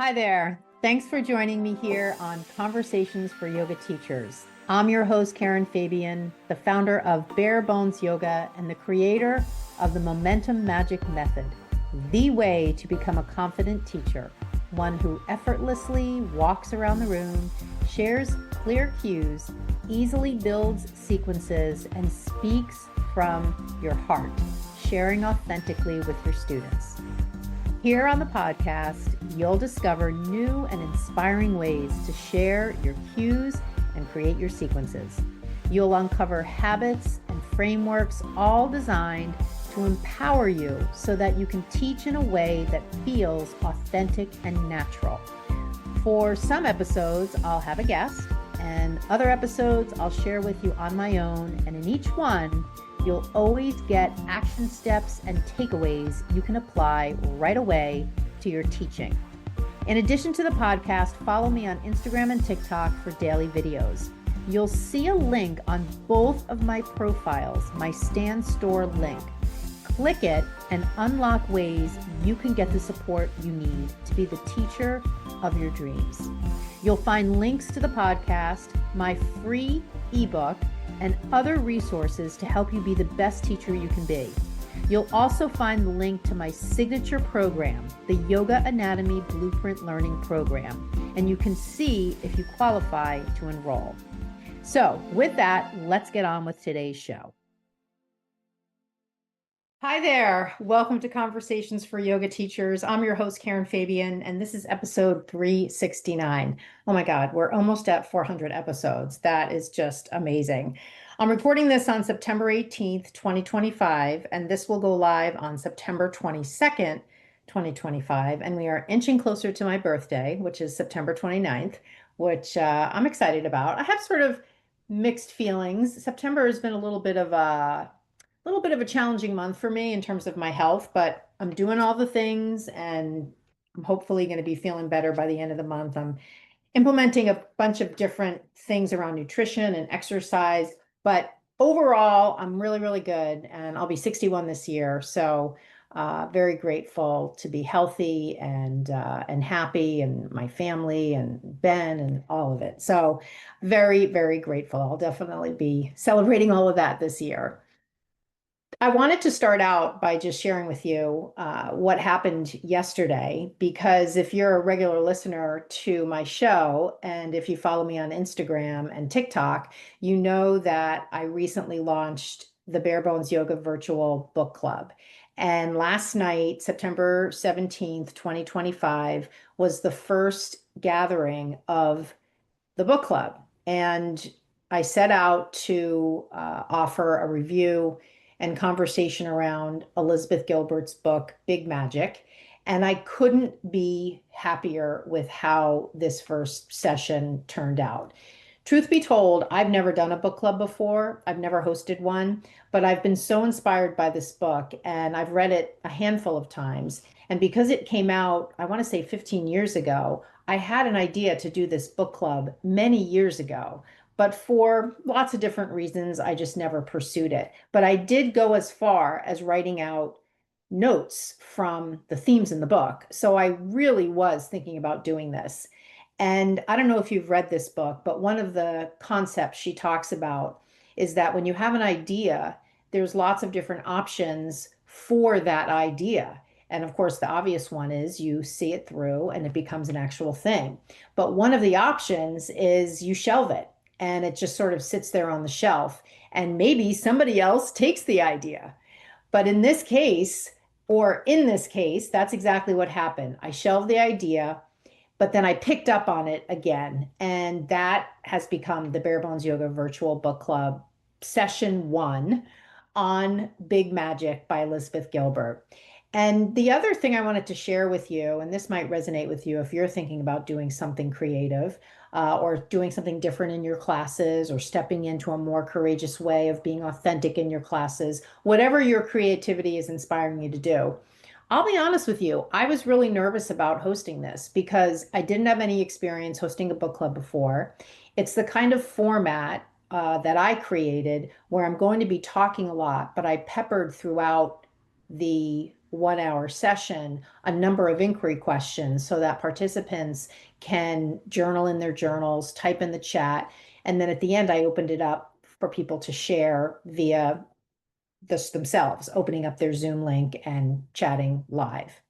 Hi there. Thanks for joining me here on Conversations for Yoga Teachers. I'm your host, Karen Fabian, the founder of Bare Bones Yoga and the creator of the Momentum Magic Method, the way to become a confident teacher, one who effortlessly walks around the room, shares clear cues, easily builds sequences, and speaks from your heart, sharing authentically with your students. Here on the podcast, you'll discover new and inspiring ways to share your cues and create your sequences. You'll uncover habits and frameworks all designed to empower you so that you can teach in a way that feels authentic and natural. For some episodes, I'll have a guest, and other episodes I'll share with you on my own, and in each one, you'll always get action steps and takeaways you can apply right away to your teaching. In addition to the podcast, follow me on Instagram and TikTok for daily videos. You'll see a link on both of my profiles, my Stan Store link. Click it and unlock ways you can get the support you need to be the teacher of your dreams. You'll find links to the podcast, my free ebook, and other resources to help you be the best teacher you can be. You'll also find the link to my signature program, the Yoga Anatomy Blueprint Learning Program, and you can see if you qualify to enroll. So with that, let's get on with today's show. Hi there. Welcome to Conversations for Yoga Teachers. I'm your host, Karen Fabian, and this is episode 369. Oh my God, we're almost at 400 episodes. That is just amazing. I'm recording this on September 18th, 2025, and this will go live on September 22nd, 2025. And we are inching closer to my birthday, which is September 29th, which I'm excited about. I have sort of mixed feelings. September has been a little bit of a challenging month for me in terms of my health, but I'm doing all the things and I'm hopefully going to be feeling better by the end of the month. I'm implementing a bunch of different things around nutrition and exercise, but overall, I'm really, really good. And I'll be 61 this year. So very grateful to be healthy and happy, and my family and Ben and all of it. So very, very grateful. I'll definitely be celebrating all of that this year. I wanted to start out by just sharing with you what happened yesterday, because if you're a regular listener to my show and if you follow me on Instagram and TikTok, you know that I recently launched the Bare Bones Yoga Virtual Book Club. And last night, September 17th, 2025, was the first gathering of the book club. And I set out to offer a review and conversation around Elizabeth Gilbert's book, Big Magic. And I couldn't be happier with how this first session turned out. Truth be told, I've never done a book club before. I've never hosted one, but I've been so inspired by this book and I've read it a handful of times. And because it came out, I want to say 15 years ago, I had an idea to do this book club many years ago, but for lots of different reasons, I just never pursued it. But I did go as far as writing out notes from the themes in the book. So I really was thinking about doing this. And I don't know if you've read this book, but one of the concepts she talks about is that when you have an idea, there's lots of different options for that idea. And of course, the obvious one is you see it through and it becomes an actual thing. But one of the options is you shelve it and it just sort of sits there on the shelf. And maybe somebody else takes the idea. But in this case, that's exactly what happened. I shelved the idea, but then I picked up on it again. And that has become the Bare Bones Yoga Virtual Book Club Session 1 on Big Magic by Elizabeth Gilbert. And the other thing I wanted to share with you, and this might resonate with you if you're thinking about doing something creative or doing something different in your classes or stepping into a more courageous way of being authentic in your classes, whatever your creativity is inspiring you to do. I'll be honest with you, I was really nervous about hosting this because I didn't have any experience hosting a book club before. It's the kind of format that I created where I'm going to be talking a lot, but I peppered throughout the 1 hour session a number of inquiry questions so that participants can journal in their journals, type in the chat, and then at the end, I opened it up for people to share via this themselves, opening up their Zoom link and chatting live.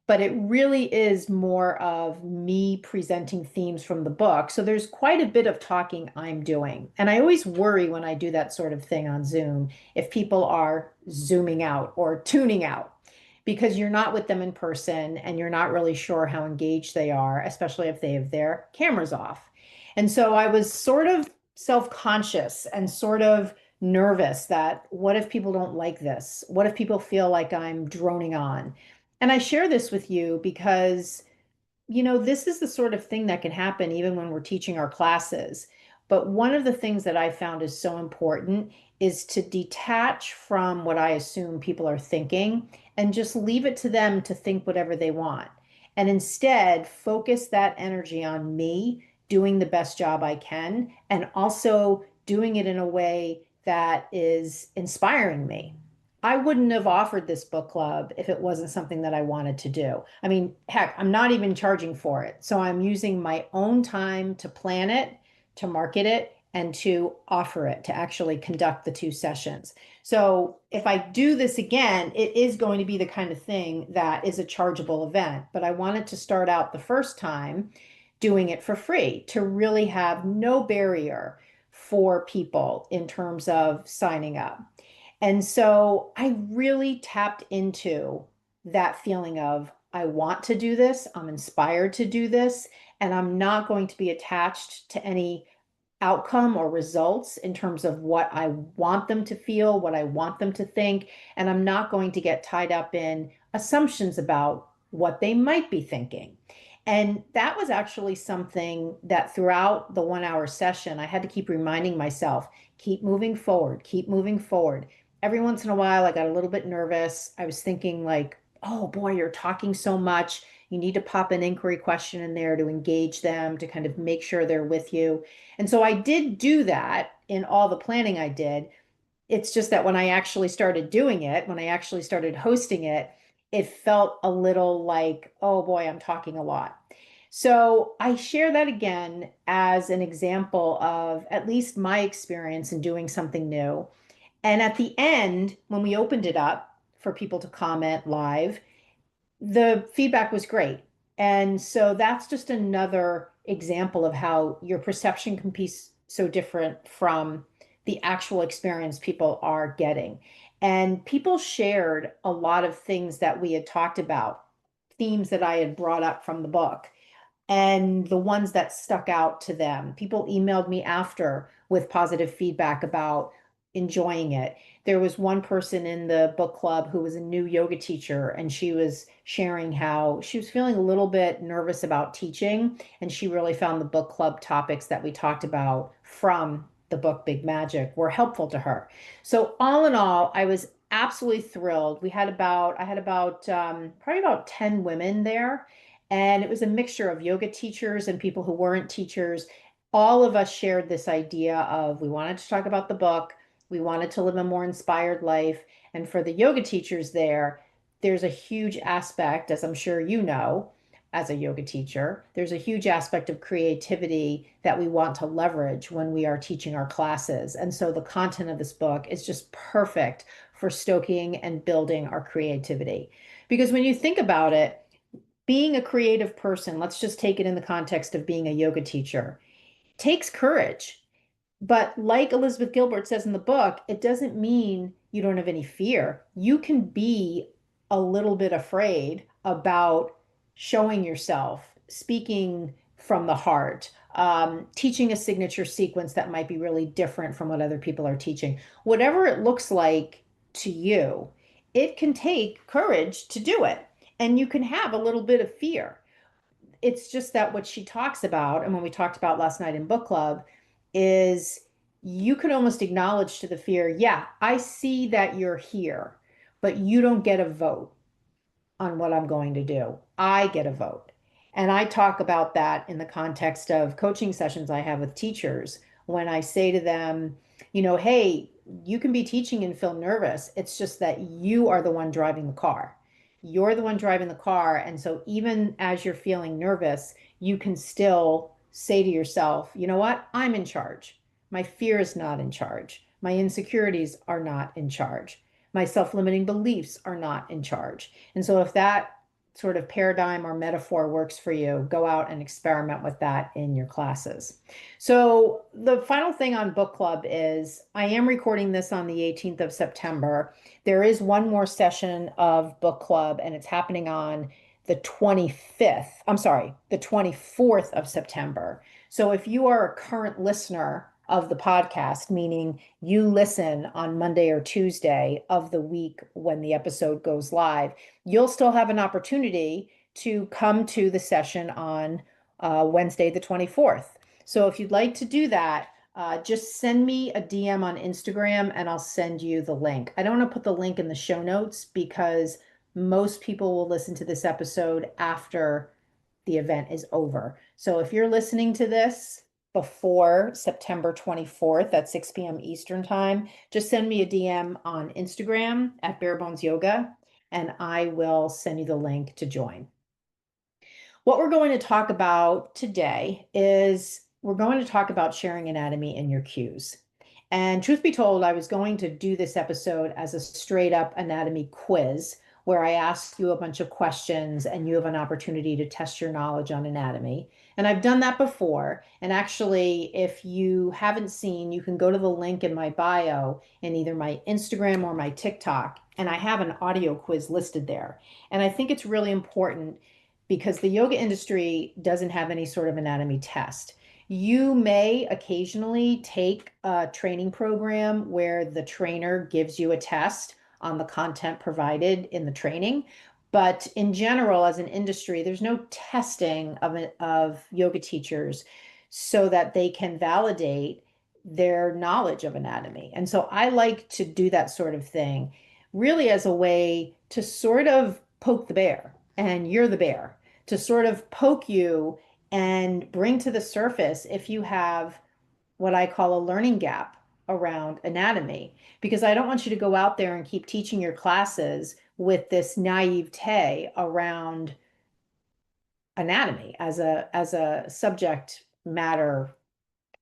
But it really is more of me presenting themes from the book. So there's quite a bit of talking I'm doing. And I always worry when I do that sort of thing on Zoom if people are zooming out or tuning out because you're not with them in person and you're not really sure how engaged they are, especially if they have their cameras off. And so I was sort of self-conscious and sort of nervous that what if people don't like this? What if people feel like I'm droning on? And I share this with you because, this is the sort of thing that can happen even when we're teaching our classes. But one of the things that I found is so important is to detach from what I assume people are thinking and just leave it to them to think whatever they want. And instead, focus that energy on me doing the best job I can and also doing it in a way that is inspiring me. I wouldn't have offered this book club if it wasn't something that I wanted to do. I mean, heck, I'm not even charging for it. So I'm using my own time to plan it, to market it, and to offer it, to actually conduct the 2 sessions. So if I do this again, it is going to be the kind of thing that is a chargeable event. But I wanted to start out the first time doing it for free to really have no barrier for people in terms of signing up. And so I really tapped into that feeling of, I want to do this, I'm inspired to do this, and I'm not going to be attached to any outcome or results in terms of what I want them to feel, what I want them to think, and I'm not going to get tied up in assumptions about what they might be thinking. And that was actually something that throughout the 1 hour session, I had to keep reminding myself, keep moving forward, keep moving forward. Every once in a while, I got a little bit nervous. I was thinking, like, oh boy, you're talking so much. You need to pop an inquiry question in there to engage them, to kind of make sure they're with you. And so I did do that in all the planning I did. It's just that when I actually started doing it, when I actually started hosting it, it felt a little like, oh boy, I'm talking a lot. So I share that again as an example of at least my experience in doing something new. And at the end, when we opened it up for people to comment live, the feedback was great. And so that's just another example of how your perception can be so different from the actual experience people are getting. And people shared a lot of things that we had talked about, themes that I had brought up from the book and the ones that stuck out to them. People emailed me after with positive feedback about enjoying it. There was one person in the book club who was a new yoga teacher, and she was sharing how she was feeling a little bit nervous about teaching, and she really found the book club topics that we talked about from the book Big Magic were helpful to her. So all in all, I was absolutely thrilled. I had about probably about 10 women there, and it was a mixture of yoga teachers and people who weren't teachers. All of us shared this idea of we wanted to talk about the book, we wanted to live a more inspired life. And for the yoga teachers there, there's a huge aspect, as I'm sure you know, as a yoga teacher, there's a huge aspect of creativity that we want to leverage when we are teaching our classes. And so the content of this book is just perfect for stoking and building our creativity. Because when you think about it, being a creative person, let's just take it in the context of being a yoga teacher, takes courage. But like Elizabeth Gilbert says in the book, it doesn't mean you don't have any fear. You can be a little bit afraid about showing yourself, speaking from the heart, teaching a signature sequence that might be really different from what other people are teaching. Whatever it looks like to you, it can take courage to do it. And you can have a little bit of fear. It's just that what she talks about, and when we talked about last night in book club, is you can almost acknowledge to the fear, yeah, I see that you're here, but you don't get a vote on what I'm going to do. I get a vote. And I talk about that in the context of coaching sessions I have with teachers when I say to them, hey, you can be teaching and feel nervous. It's just that you are the one driving the car. You're the one driving the car. And so even as you're feeling nervous, you can still say to yourself, you know what? I'm in charge. My fear is not in charge. My insecurities are not in charge. My self-limiting beliefs are not in charge. And so if that sort of paradigm or metaphor works for you, go out and experiment with that in your classes. So the final thing on book club is I am recording this on the 18th of September. There is one more session of book club, and it's happening on the 25th. I'm sorry, the 24th of September. So if you are a current listener of the podcast, meaning you listen on Monday or Tuesday of the week when the episode goes live, you'll still have an opportunity to come to the session on Wednesday, the 24th. So if you'd like to do that, just send me a DM on Instagram and I'll send you the link. I don't want to put the link in the show notes because most people will listen to this episode after the event is over. So if you're listening to this before September 24th at 6 p.m. Eastern time, just send me a DM on Instagram at Barebones Yoga and I will send you the link to join. What we're going to talk about today is we're going to talk about sharing anatomy in your cues. And truth be told, I was going to do this episode as a straight up anatomy quiz where I ask you a bunch of questions and you have an opportunity to test your knowledge on anatomy. And I've done that before. And actually, if you haven't seen, you can go to the link in my bio in either my Instagram or my TikTok, and I have an audio quiz listed there. And I think it's really important because the yoga industry doesn't have any sort of anatomy test. You may occasionally take a training program where the trainer gives you a test on the content provided in the training. But in general, as an industry, there's no testing of yoga teachers so that they can validate their knowledge of anatomy. And so I like to do that sort of thing really as a way to sort of poke the bear, and you're the bear, to sort of poke you and bring to the surface if you have what I call a learning gap around anatomy, because I don't want you to go out there and keep teaching your classes with this naivete around anatomy as a subject matter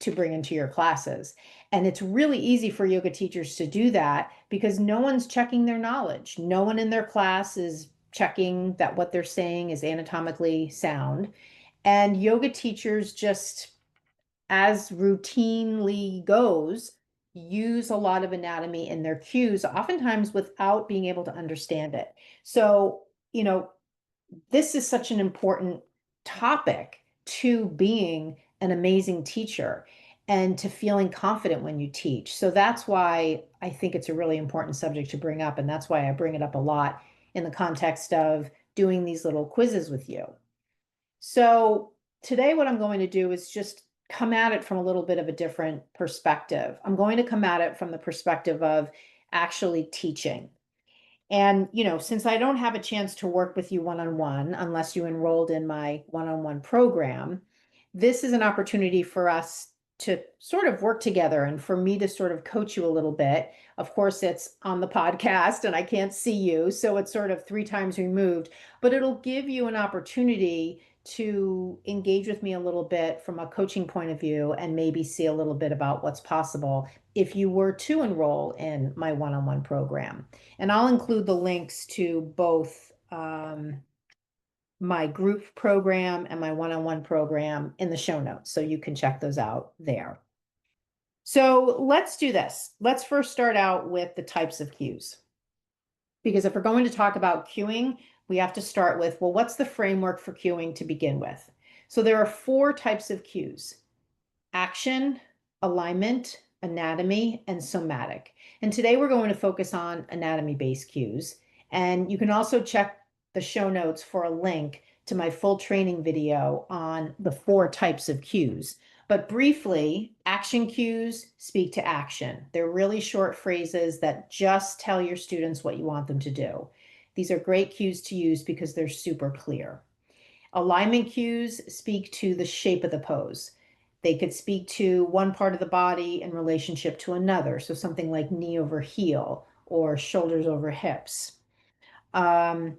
to bring into your classes. And it's really easy for yoga teachers to do that because no one's checking their knowledge. No one in their class is checking that what they're saying is anatomically sound. And yoga teachers just, as routinely goes, use a lot of anatomy in their cues, oftentimes without being able to understand it. So, this is such an important topic to being an amazing teacher and to feeling confident when you teach. So that's why I think it's a really important subject to bring up. And that's why I bring it up a lot in the context of doing these little quizzes with you. So today, what I'm going to do is just come at it from a little bit of a different perspective. I'm going to come at it from the perspective of actually teaching. And, since I don't have a chance to work with you one-on-one, unless you enrolled in my one-on-one program, this is an opportunity for us to sort of work together and for me to sort of coach you a little bit. Of course, it's on the podcast and I can't see you, so it's sort of 3 times removed, but it'll give you an opportunity to engage with me a little bit from a coaching point of view and maybe see a little bit about what's possible if you were to enroll in my one-on-one program. And I'll include the links to both my group program and my one-on-one program in the show notes, so you can check those out there. So let's do this. Let's first start out with the types of cues. Because if we're going to talk about cueing, we have to start with, well, what's the framework for cueing to begin with? So there are 4 types of cues: action, alignment, anatomy, and somatic. And today we're going to focus on anatomy-based cues. And you can also check the show notes for a link to my full training video on the 4 types of cues. But briefly, action cues speak to action. They're really short phrases that just tell your students what you want them to do. These are great cues to use because they're super clear. Alignment cues speak to the shape of the pose. They could speak to one part of the body in relationship to another. So something like knee over heel or shoulders over hips. Um,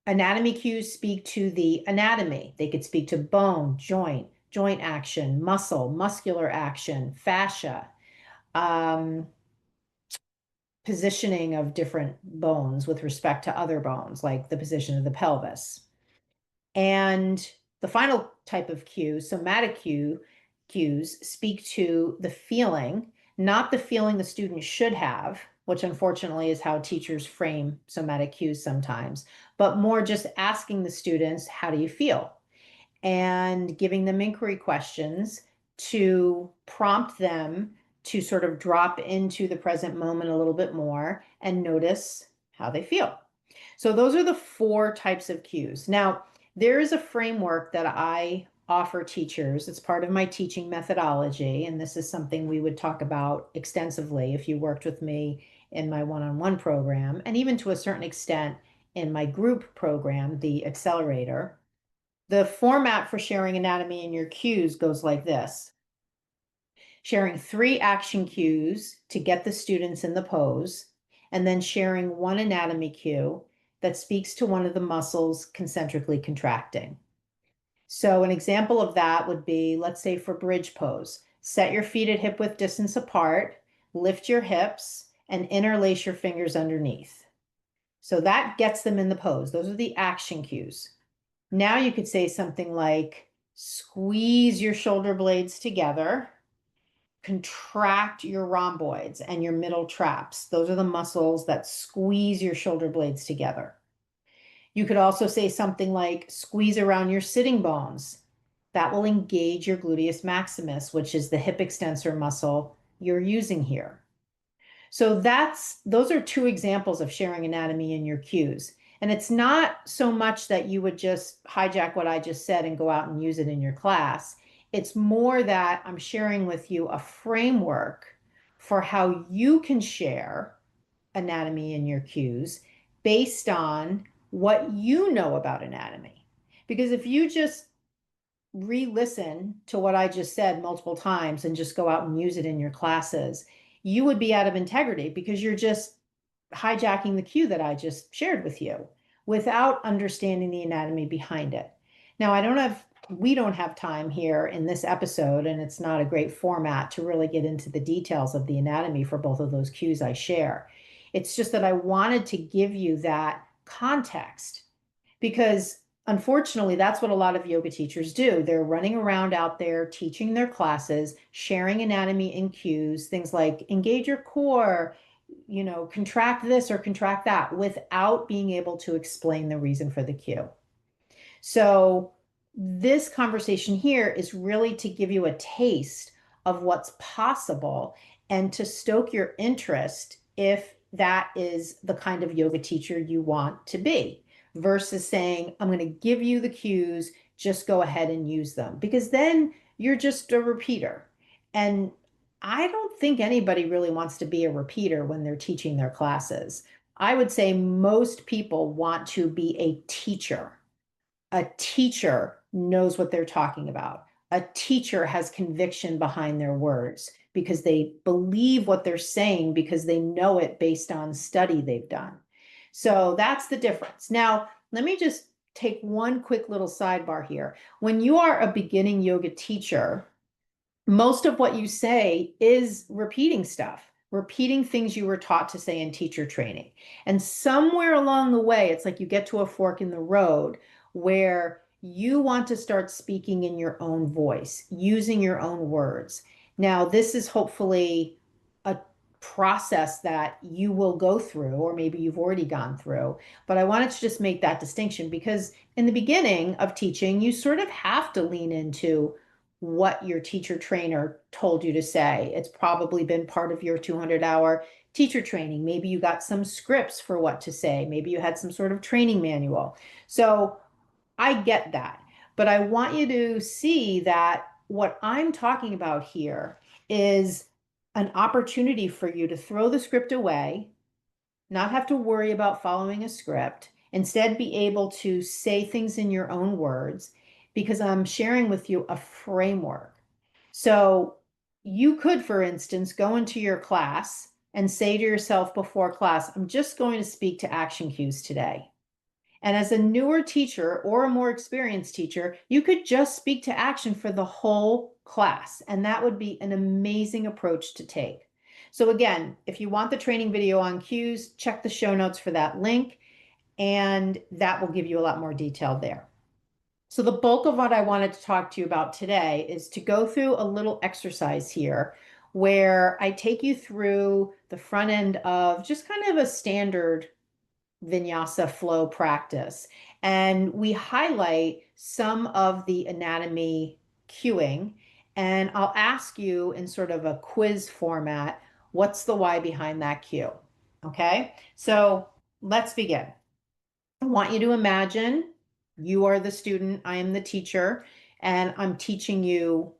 Anatomy cues speak to the anatomy. They could speak to bone, joint action, muscle, muscular action, fascia, um, positioning of different bones with respect to other bones, like the position of the pelvis. And the final type of cue, cues, speak to the feeling, not the feeling the student should have, which unfortunately is how teachers frame somatic cues sometimes, but more just asking the students, how do you feel? And giving them inquiry questions to prompt them to sort of drop into the present moment a little bit more and notice how they feel. So those are the four types of cues. Now, there is a framework that I offer teachers. It's part of my teaching methodology, and this is something we would talk about extensively if you worked with me in my one-on-one program, and even to a certain extent in my group program, the Accelerator. The format for sharing anatomy in your cues goes like this: sharing 3 action cues to get the students in the pose, and then sharing 1 anatomy cue that speaks to one of the muscles concentrically contracting. So an example of that would be, let's say for bridge pose, set your feet at hip width distance apart, lift your hips, and interlace your fingers underneath. So that gets them in the pose. Those are the action cues. Now you could say something like, squeeze your shoulder blades together, contract your rhomboids and your middle traps. Those are the muscles that squeeze your shoulder blades together. You could also say something like, squeeze around your sitting bones. That will engage your gluteus maximus, which is the hip extensor muscle you're using here. So those are 2 examples of sharing anatomy in your cues. And it's not so much that you would just hijack what I just said and go out and use it in your class. It's more that I'm sharing with you a framework for how you can share anatomy in your cues based on what you know about anatomy. Because if you just re-listen to what I just said multiple times and just go out and use it in your classes, you would be out of integrity because you're just hijacking the cue that I just shared with you without understanding the anatomy behind it. Now, we don't have time here in this episode, and it's not a great format to really get into the details of the anatomy for both of those cues I share. It's just that I wanted to give you that context because unfortunately, that's what a lot of yoga teachers do. They're running around out there teaching their classes, sharing anatomy and cues, things like engage your core, contract this or contract that, without being able to explain the reason for the cue. So this conversation here is really to give you a taste of what's possible and to stoke your interest if that is the kind of yoga teacher you want to be, versus saying, I'm going to give you the cues, just go ahead and use them, because then you're just a repeater. And I don't think anybody really wants to be a repeater when they're teaching their classes. I would say most people want to be a teacher. A teacher knows what they're talking about. A teacher has conviction behind their words because they believe what they're saying because they know it based on study they've done. So that's the difference. Now, let me just take one quick little sidebar here. When you are a beginning yoga teacher, most of what you say is repeating stuff, repeating things you were taught to say in teacher training. And somewhere along the way, it's like you get to a fork in the road where you want to start speaking in your own voice, using your own words. Now, this is hopefully a process that you will go through, or maybe you've already gone through. But I wanted to just make that distinction because in the beginning of teaching, you sort of have to lean into what your teacher trainer told you to say. It's probably been part of your 200-hour teacher training. Maybe you got some scripts for what to say. Maybe you had some sort of training manual. So I get that. But I want you to see that what I'm talking about here is an opportunity for you to throw the script away, not have to worry about following a script, instead be able to say things in your own words, because I'm sharing with you a framework. So you could, for instance, go into your class and say to yourself before class, I'm just going to speak to action cues today. And as a newer teacher or a more experienced teacher, you could just speak to action for the whole class. And that would be an amazing approach to take. So again, if you want the training video on cues, check the show notes for that link, and that will give you a lot more detail there. So the bulk of what I wanted to talk to you about today is to go through a little exercise here where I take you through the front end of just kind of a standard vinyasa flow practice. And we highlight some of the anatomy cueing, and I'll ask you in sort of a quiz format, what's the why behind that cue? Okay, so let's begin. I want you to imagine you are the student, I am the teacher, and I'm teaching you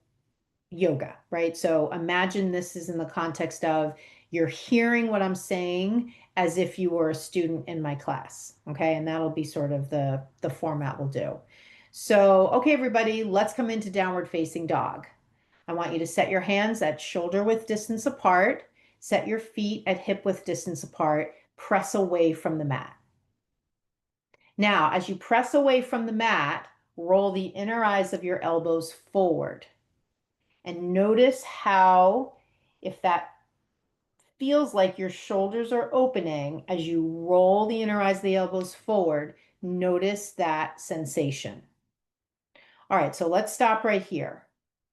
yoga, right? So imagine this is in the context of you're hearing what I'm saying as if you were a student in my class, okay? And that'll be sort of the format we'll do. So, okay, everybody, let's come into downward facing dog. I want you to set your hands at shoulder width distance apart, set your feet at hip width distance apart, press away from the mat. Now, as you press away from the mat, roll the inner eyes of your elbows forward. And notice how, if that feels like your shoulders are opening as you roll the inner eyes of the elbows forward, notice that sensation. All right, so let's stop right here.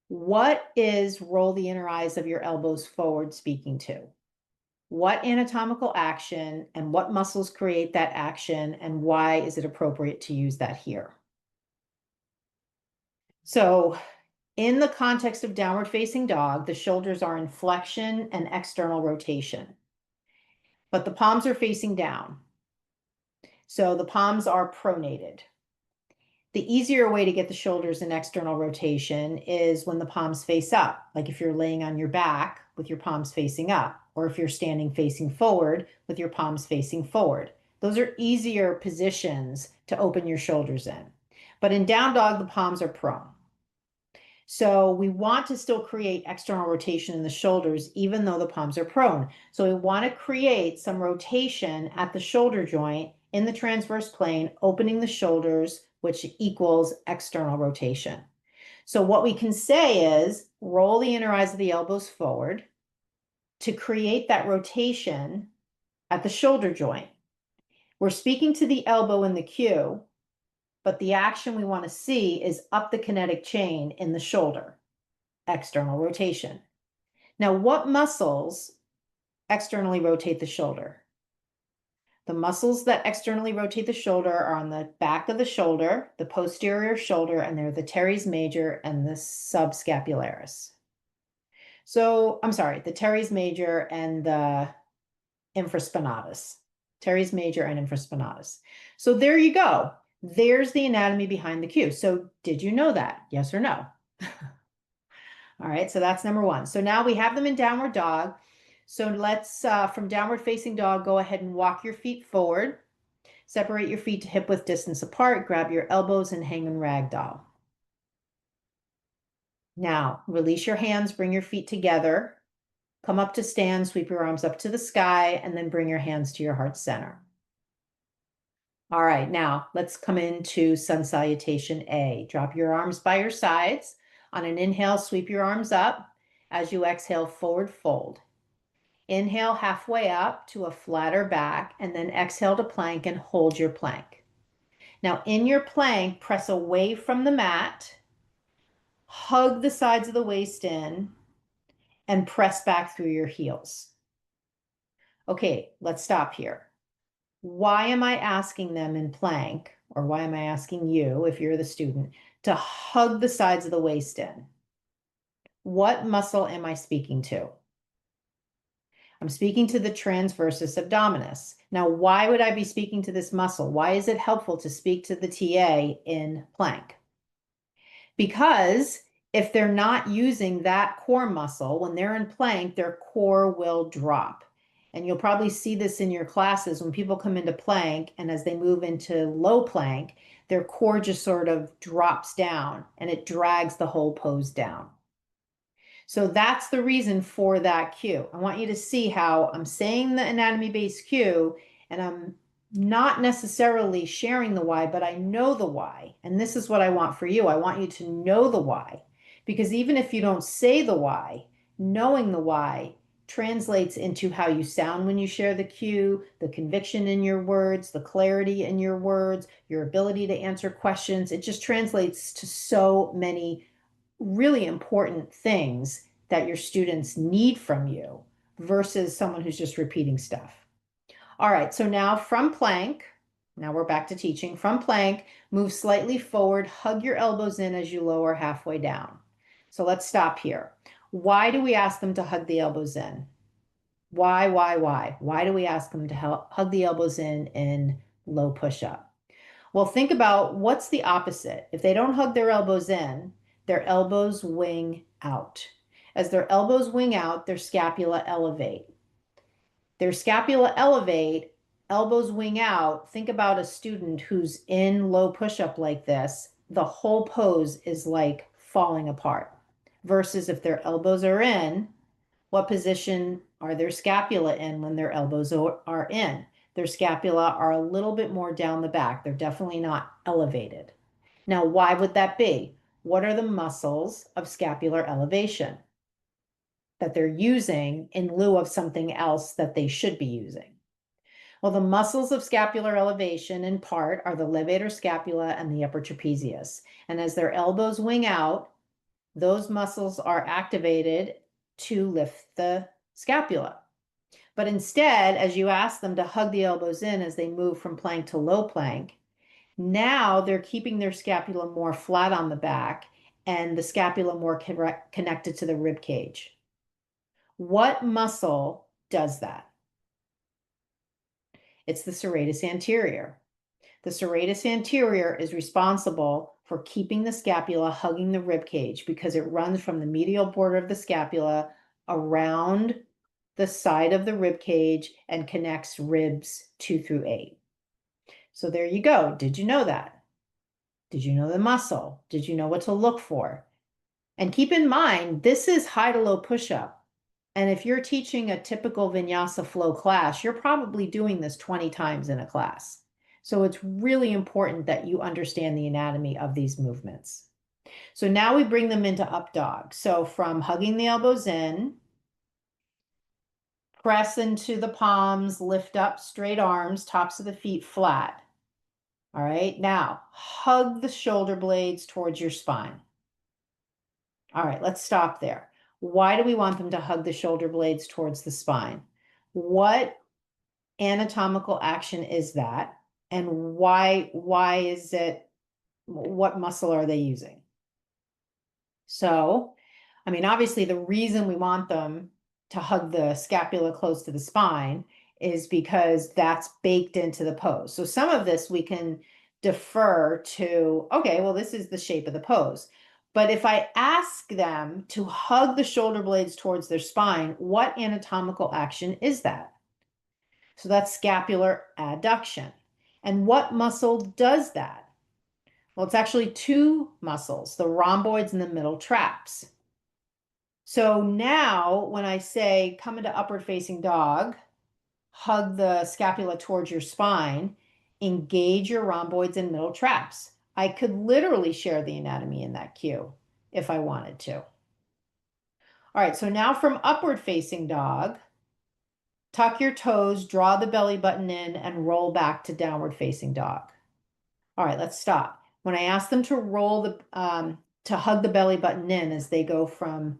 What is roll the inner eyes of your elbows forward speaking to? What anatomical action and what muscles create that action, and why is it appropriate to use that here? So in the context of downward facing dog, the shoulders are in flexion and external rotation, but the palms are facing down. So the palms are pronated. The easier way to get the shoulders in external rotation is when the palms face up, like if you're laying on your back with your palms facing up, or if you're standing facing forward with your palms facing forward. Those are easier positions to open your shoulders in. But in down dog, the palms are prone. So we want to still create external rotation in the shoulders, even though the palms are prone. So we want to create some rotation at the shoulder joint in the transverse plane, opening the shoulders, which equals external rotation. So what we can say is roll the inner eyes of the elbows forward to create that rotation at the shoulder joint. We're speaking to the elbow in the cue, but the action we want to see is up the kinetic chain in the shoulder. External rotation. Now, what muscles externally rotate the shoulder? The muscles that externally rotate the shoulder are on the back of the shoulder, the posterior shoulder, and they're the teres major and the subscapularis. So, I'm sorry, the teres major and the infraspinatus. Teres major and infraspinatus. So there you go. There's the anatomy behind the cue. So did you know that? Yes or no? All right, so that's number one. So now we have them in downward dog. So let's, from downward facing dog, go ahead and walk your feet forward. Separate your feet to hip width distance apart. Grab your elbows and hang in ragdoll. Now, release your hands, bring your feet together. Come up to stand, sweep your arms up to the sky, and then bring your hands to your heart center. All right, now let's come into sun salutation A. Drop your arms by your sides. On an inhale, sweep your arms up. As you exhale, forward fold. Inhale halfway up to a flatter back, and then exhale to plank and hold your plank. Now in your plank, press away from the mat, hug the sides of the waist in, and press back through your heels. Okay, let's stop here. Why am I asking them in plank, or why am I asking you, if you're the student, to hug the sides of the waist in? What muscle am I speaking to? I'm speaking to the transversus abdominis. Now, why would I be speaking to this muscle? Why is it helpful to speak to the TA in plank? Because if they're not using that core muscle, when they're in plank, their core will drop. And you'll probably see this in your classes when people come into plank, and as they move into low plank, their core just sort of drops down and it drags the whole pose down. So that's the reason for that cue. I want you to see how I'm saying the anatomy-based cue and I'm not necessarily sharing the why, but I know the why. And this is what I want for you. I want you to know the why. Because even if you don't say the why, knowing the why translates into how you sound when you share the cue, the conviction in your words, the clarity in your words, your ability to answer questions. It just translates to so many really important things that your students need from you versus someone who's just repeating stuff. All right, so now from plank, now we're back to teaching. From plank, move slightly forward, hug your elbows in as you lower halfway down. So let's stop here. Why do we ask them to hug the elbows in? Why? Why do we ask them to hug the elbows in low push-up? Well, think about what's the opposite. If they don't hug their elbows in, their elbows wing out. As their elbows wing out, their scapula elevate. Their scapula elevate, elbows wing out. Think about a student who's in low push-up like this. The whole pose is like falling apart. Versus if their elbows are in, what position are their scapula in when their elbows are in? Their scapula are a little bit more down the back. They're definitely not elevated. Now, why would that be? What are the muscles of scapular elevation that they're using in lieu of something else that they should be using? Well, the muscles of scapular elevation in part are the levator scapula and the upper trapezius. And as their elbows wing out, those muscles are activated to lift the scapula. But instead, as you ask them to hug the elbows in as they move from plank to low plank, now they're keeping their scapula more flat on the back and the scapula more connected to the rib cage. What muscle does that? It's the serratus anterior. The serratus anterior is responsible for keeping the scapula hugging the rib cage because it runs from the medial border of the scapula around the side of the rib cage and connects ribs 2 through 8. So there you go. Did you know that? Did you know the muscle? Did you know what to look for? And keep in mind, this is high to low push-up. And if you're teaching a typical vinyasa flow class, you're probably doing this 20 times in a class. So it's really important that you understand the anatomy of these movements. So now we bring them into up dog. So from hugging the elbows in, press into the palms, lift up straight arms, tops of the feet flat. All right, now hug the shoulder blades towards your spine. All right, let's stop there. Why do we want them to hug the shoulder blades towards the spine? What anatomical action is that? And why is it, what muscle are they using? So, I mean, obviously the reason we want them to hug the scapula close to the spine is because that's baked into the pose. So some of this we can defer to, okay, well, this is the shape of the pose. But if I ask them to hug the shoulder blades towards their spine, what anatomical action is that? So that's scapular adduction. And what muscle does that? Well, it's actually two muscles, the rhomboids and the middle traps. So now when I say come into upward facing dog, hug the scapula towards your spine, engage your rhomboids and middle traps. I could literally share the anatomy in that cue if I wanted to. All right, so now from upward facing dog, tuck your toes, draw the belly button in, and roll back to downward facing dog. All right, let's stop. When I ask them to roll to hug the belly button in as they go from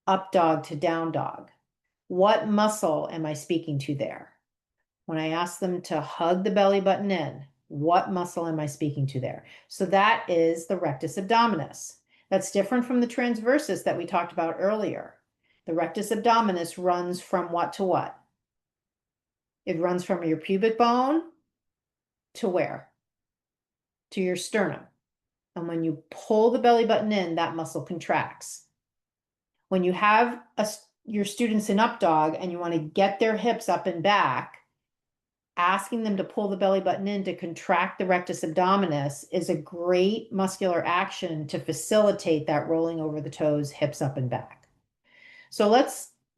up dog to down dog, what muscle am I speaking to there? When I ask them to hug the belly button in, what muscle am I speaking to there? So that is the rectus abdominis. That's different from the transversus that we talked about earlier. The rectus abdominis runs from what to what? It runs from your pubic bone to where? To your sternum. And when you pull the belly button in, that muscle contracts. When you have your students in up dog and you want to get their hips up and back, asking them to pull the belly button in to contract the rectus abdominis is a great muscular action to facilitate that rolling over the toes, hips up and back. So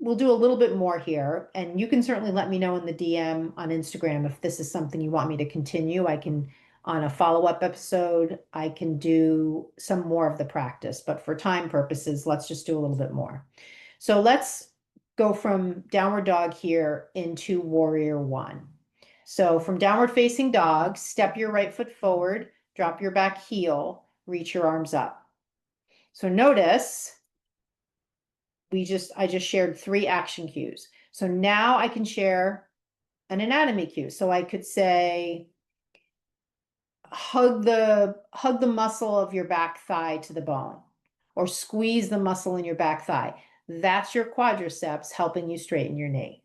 we'll do a little bit more here, and you can certainly let me know in the DM on Instagram if this is something you want me to continue. I can, on a follow-up episode, I can do some more of the practice, but for time purposes, let's just do a little bit more. So let's go from downward dog here into warrior one. So from downward facing dog, step your right foot forward, drop your back heel, reach your arms up. So notice I just shared 3 action cues. So now I can share an anatomy cue. So I could say, hug the muscle of your back thigh to the bone, or squeeze the muscle in your back thigh. That's your quadriceps helping you straighten your knee.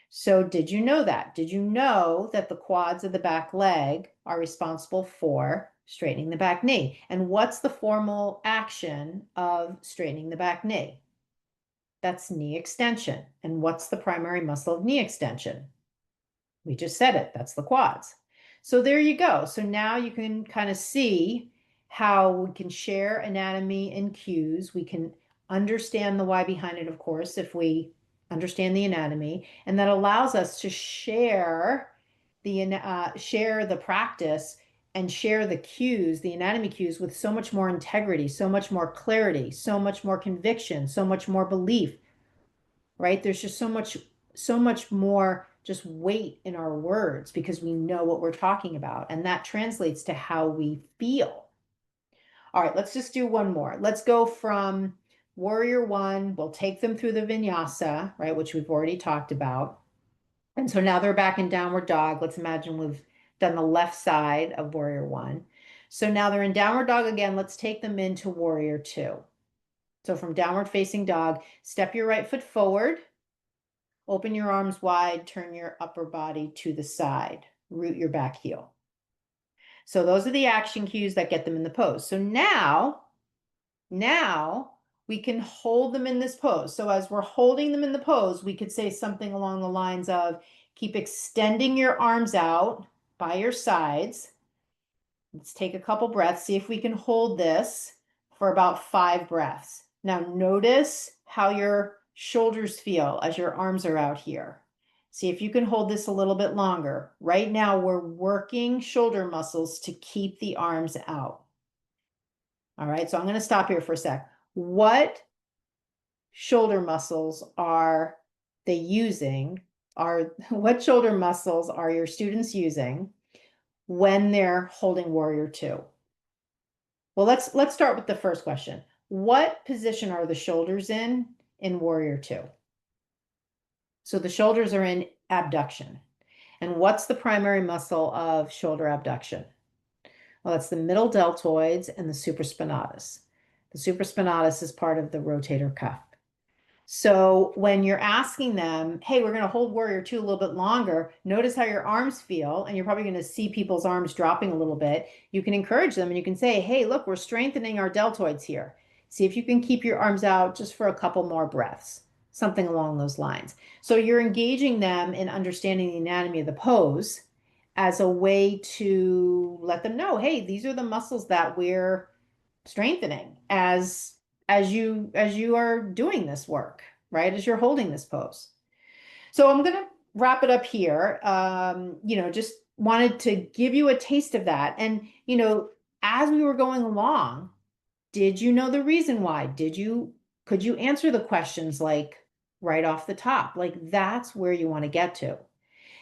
So did you know that? Did you know that the quads of the back leg are responsible for straightening the back knee? And what's the formal action of straightening the back knee? That's knee extension. And what's the primary muscle of knee extension? We just said it, that's the quads. So there you go. So now you can kind of see how we can share anatomy and cues. We can understand the why behind it, of course, if we understand the anatomy, and that allows us to share the practice and share the cues, the anatomy cues, with so much more integrity, so much more clarity, so much more conviction, so much more belief, right? There's just so much more just weight in our words because we know what we're talking about, and that translates to how we feel. All right, let's just do one more. Let's go from warrior one. We'll take them through the vinyasa, right, which we've already talked about. And so now they're back in downward dog. Let's imagine we've done the left side of warrior one. So now they're in downward dog again. Let's take them into warrior two. So from downward facing dog, step your right foot forward, open your arms wide, turn your upper body to the side, root your back heel. So those are the action cues that get them in the pose. So now we can hold them in this pose. So as we're holding them in the pose, we could say something along the lines of, keep extending your arms out by your sides. Let's take a couple breaths, see if we can hold this for about 5 breaths. Now notice how your shoulders feel as your arms are out here. See if you can hold this a little bit longer. Right now we're working shoulder muscles to keep the arms out. All right, so I'm going to stop here for a sec. What shoulder muscles are they using? What shoulder muscles are your students using when they're holding warrior two? Well, let's start with the first question. What position are the shoulders in warrior two? So the shoulders are in abduction. And what's the primary muscle of shoulder abduction? Well, that's the middle deltoids and the supraspinatus. The supraspinatus is part of the rotator cuff. So when you're asking them, hey, we're going to hold warrior two a little bit longer, notice how your arms feel, and you're probably going to see people's arms dropping a little bit. You can encourage them and you can say, hey, look, we're strengthening our deltoids here. See if you can keep your arms out just for a couple more breaths, something along those lines. So you're engaging them in understanding the anatomy of the pose as a way to let them know, hey, these are the muscles that we're strengthening as you are doing this work, right? As you're holding this pose. So I'm going to wrap it up here. Just wanted to give you a taste of that. And, as we were going along, did you know the reason why? Could you answer the questions like right off the top? Like that's where you want to get to.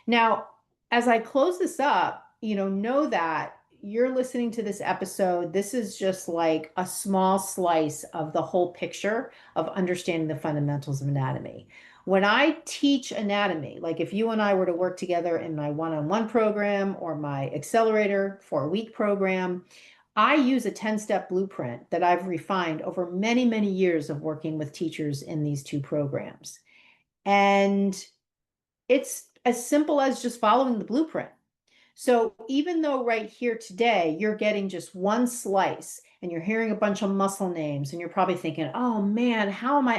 Now, as I close this up, know that you're listening to this episode. This is just like a small slice of the whole picture of understanding the fundamentals of anatomy. When I teach anatomy, like if you and I were to work together in my one-on-one program or my accelerator 4-week program, I use a 10-step blueprint that I've refined over many, many years of working with teachers in these 2 programs. And it's as simple as just following the blueprint. So even though right here today, you're getting just one slice and you're hearing a bunch of muscle names and you're probably thinking, oh man, how am I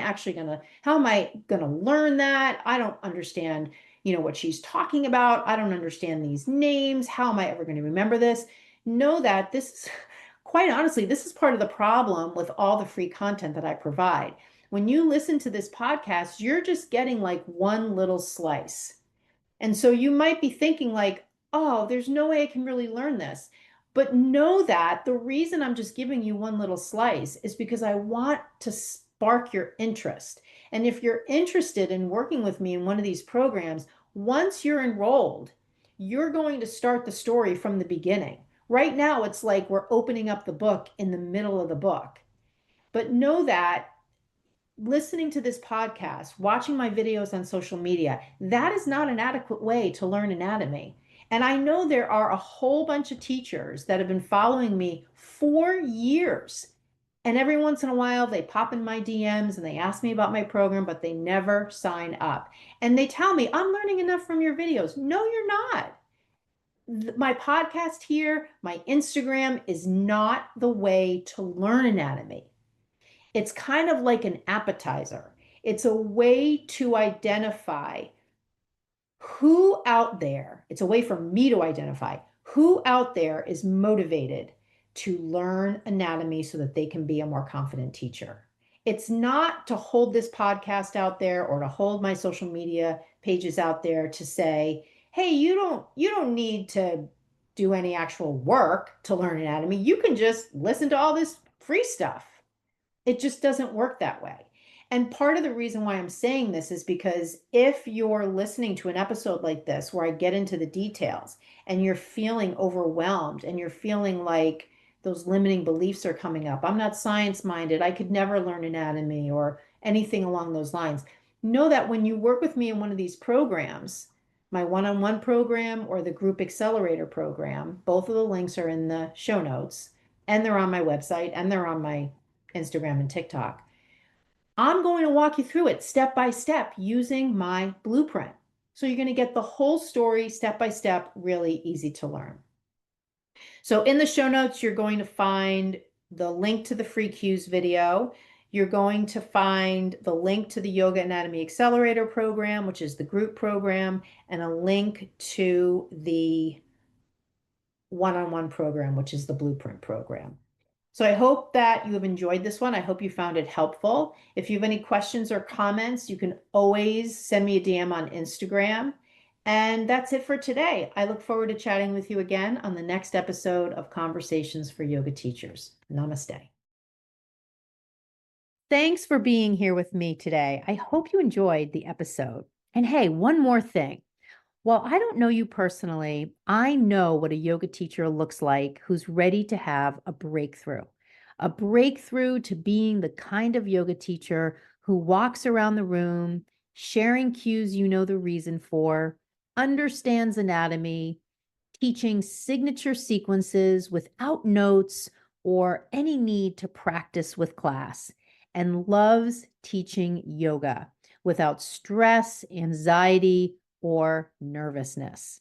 going to learn that? I don't understand, what she's talking about. I don't understand these names. How am I ever going to remember this? Know that quite honestly, this is part of the problem with all the free content that I provide. When you listen to this podcast, you're just getting like one little slice. And so you might be thinking like, oh, there's no way I can really learn this. But know that the reason I'm just giving you one little slice is because I want to spark your interest. And if you're interested in working with me in one of these programs, once you're enrolled, you're going to start the story from the beginning. Right now, it's like we're opening up the book in the middle of the book. But know that listening to this podcast, watching my videos on social media, that is not an adequate way to learn anatomy. And I know there are a whole bunch of teachers that have been following me for years. And every once in a while, they pop in my DMs and they ask me about my program, but they never sign up. And they tell me, I'm learning enough from your videos. No, you're not. My podcast here, my Instagram is not the way to learn anatomy. It's kind of like an appetizer. It's a way to identify who out there, it's a way for me to identify who out there is motivated to learn anatomy so that they can be a more confident teacher. It's not to hold this podcast out there or to hold my social media pages out there to say, hey, you don't need to do any actual work to learn anatomy. You can just listen to all this free stuff. It just doesn't work that way. And part of the reason why I'm saying this is because if you're listening to an episode like this, where I get into the details and you're feeling overwhelmed and you're feeling like those limiting beliefs are coming up, I'm not science minded, I could never learn anatomy or anything along those lines. Know that when you work with me in one of these programs, my one-on-one program or the group accelerator program, both of the links are in the show notes and they're on my website and they're on my Instagram and TikTok. I'm going to walk you through it step by step using my blueprint. So you're going to get the whole story step by step, really easy to learn. So in the show notes, you're going to find the link to the free cues video. You're going to find the link to the Yoga Anatomy Accelerator program, which is the group program, and a link to the one-on-one program, which is the blueprint program. So I hope that you have enjoyed this one. I hope you found it helpful. If you have any questions or comments, you can always send me a DM on Instagram. And that's it for today. I look forward to chatting with you again on the next episode of Conversations for Yoga Teachers. Namaste. Thanks for being here with me today. I hope you enjoyed the episode. And hey, one more thing. While I don't know you personally, I know what a yoga teacher looks like who's ready to have a breakthrough to being the kind of yoga teacher who walks around the room, sharing cues you know the reason for, understands anatomy, teaching signature sequences without notes or any need to practice with class, and loves teaching yoga without stress, anxiety, or nervousness.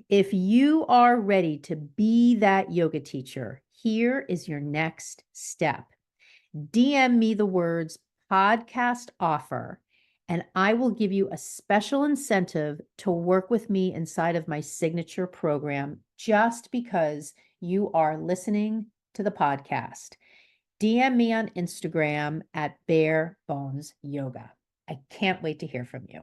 If you are ready to be that yoga teacher, here is your next step. DM me the words podcast offer, and I will give you a special incentive to work with me inside of my signature program just because you are listening to the podcast. DM me on Instagram at Bare Bones Yoga. I can't wait to hear from you.